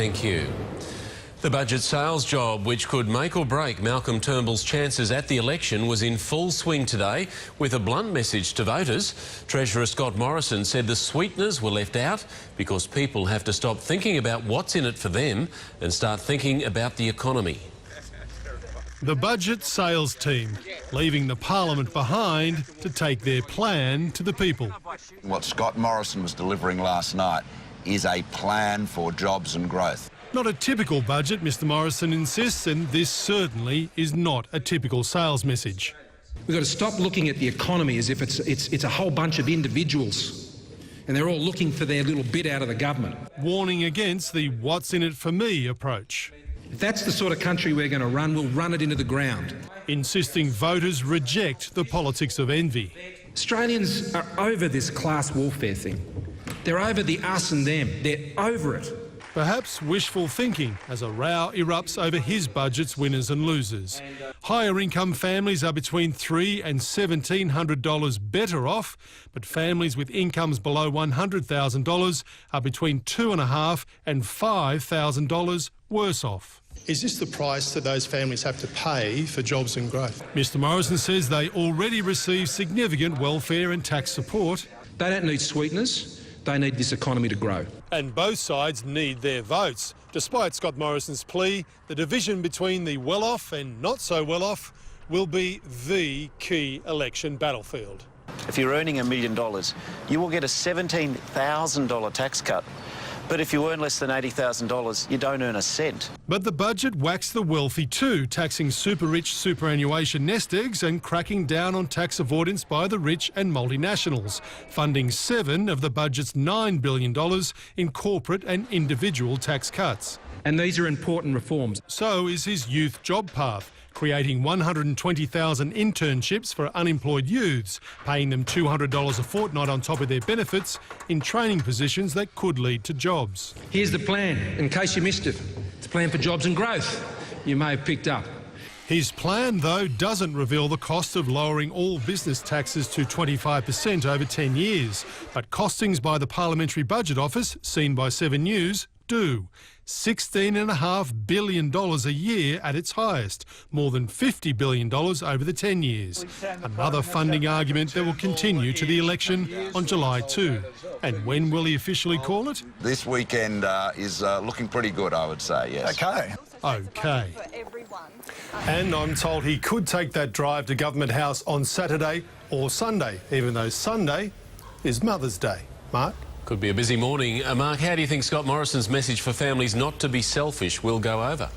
Thank you. The budget sales job, which could make or break Malcolm Turnbull's chances at the election, was in full swing today with a blunt message to voters. Treasurer Scott Morrison said the sweeteners were left out because people have to stop thinking about what's in it for them and start thinking about the economy. The budget sales team, leaving the parliament behind to take their plan to the people. What Scott Morrison was delivering last night is a plan for jobs and growth. Not a typical budget, Mr Morrison insists, and this certainly is not a typical sales message. We've got to stop looking at the economy as if it's a whole bunch of individuals and they're all looking for their little bit out of the government. Warning against the what's in it for me approach. If that's the sort of country we're going to run, we'll run it into the ground. Insisting voters reject the politics of envy. Australians are over this class warfare thing. They're over the us and them. They're over it. Perhaps wishful thinking as a row erupts over his budget's winners and losers. Higher income families are between $300 and $1,700 better off, but families with incomes below $100,000 are between $2,500 and $5,000 worse off. Is this the price that those families have to pay for jobs and growth? Mr Morrison says they already receive significant welfare and tax support. They don't need sweeteners. They need this economy to grow. And both sides need their votes. Despite Scott Morrison's plea, the division between the well-off and not so well-off will be the key election battlefield. If you're earning $1 million, you will get a $17,000 tax cut. But if you earn less than $80,000, you don't earn a cent. But the budget whacks the wealthy too, taxing super-rich superannuation nest eggs and cracking down on tax avoidance by the rich and multinationals, funding 7 of the budget's $9 billion in corporate and individual tax cuts. And these are important reforms. So is his youth job path, creating 120,000 internships for unemployed youths, paying them $200 a fortnight on top of their benefits in training positions that could lead to jobs. Here's the plan, in case you missed it. It's a plan for jobs and growth you may have picked up. His plan, though, doesn't reveal the cost of lowering all business taxes to 25% over 10 years. But costings by the Parliamentary Budget Office, seen by 7 News, do. $16.5 billion a year at its highest, more than $50 billion over the 10 years. Another funding argument that will continue to the election on July 2. And when will he officially call it? This weekend is looking pretty good, I would say, yes. OK. And I'm told he could take that drive to Government House on Saturday or Sunday, even though Sunday is Mother's Day. Mark? Could be a busy morning. Mark, how do you think Scott Morrison's message for families not to be selfish will go over?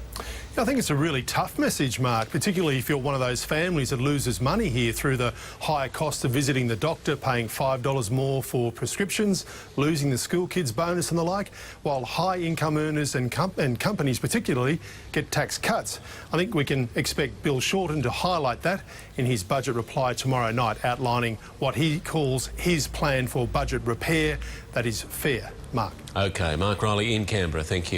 I think it's a really tough message, Mark, particularly if you're one of those families that loses money here through the higher cost of visiting the doctor, paying $5 more for prescriptions, losing the school kids bonus and the like, while high income earners and companies particularly get tax cuts. I think we can expect Bill Shorten to highlight that in his budget reply tomorrow night, outlining what he calls his plan for budget repair that is fair. Mark. OK, Mark Riley in Canberra, thank you.